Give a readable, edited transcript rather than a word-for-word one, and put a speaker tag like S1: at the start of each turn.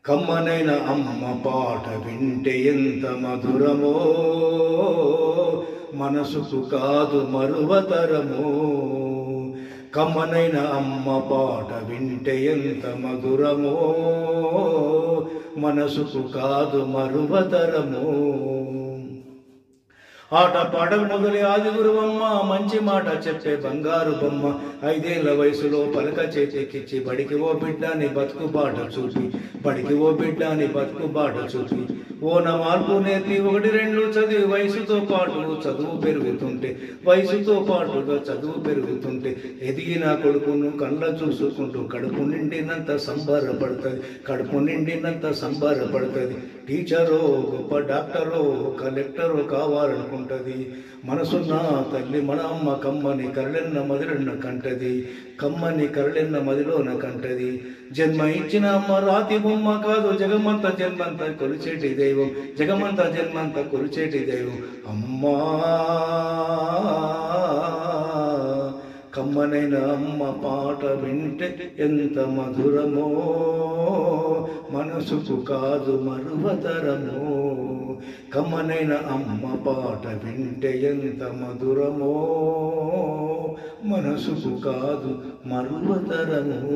S1: కమ్మనైన అమ్మ పాట వింటే ఎంత మధురమో, మనసుకు కాదు మరువతరమో. కమ్మనైన అమ్మ పాట వింటే ఎంత మధురమో, మనసుకు కాదు మరువతరమో. ఆట పాటలు మొదలు ఆది గురువమ్మ, మంచి మాట చెప్పే బంగారు బొమ్మ. 5 ఏళ్ల వయసులో పలక చేతికిచ్చి, బడికి ఓ బిడ్డాని బతుకు బాట చూపి, బడికి ఓ బిడ్డాని బతుకు బాట చూపి. ఓన మార్పు నేర్పి 1, 2 చదివి వయసుతో పాటు చదువు పెరుగుతుంటే, వయసుతో పాటుగా చదువు పెరుగుతుంటే, ఎదిగిన కొడుకును కళ్ళ చూసుకుంటూ కడుపు నిండినంత సంబరపడుతుంది, కడుపు నిండినంత సంబరపడుతుంది. టీచరో గొప్ప డాక్టరో కలెక్టరో కావాలనుకుంటుంది. మనసున్న తల్లి మన అమ్మ కమ్మని కరళెన్న మదిలన్న కంటది, కమ్మని కరళెన్న మదిలోన కంటది. జన్మ ఇచ్చిన అమ్మ రాతి బొమ్మ కాదు, జగమంత జన్మంత కొలిచేటి దైవం, జగమంత జన్మంత కొలిచేటి దైవం అమ్మా. కమ్మనైన అమ్మ పాట వింటే ఎంత మధురమో, మనసుకు కాదు మరువతరమో. కమ్మనైన అమ్మ పాట వింటే ఎంత మధురమో, మనసుకు కాదు మరువతరమో.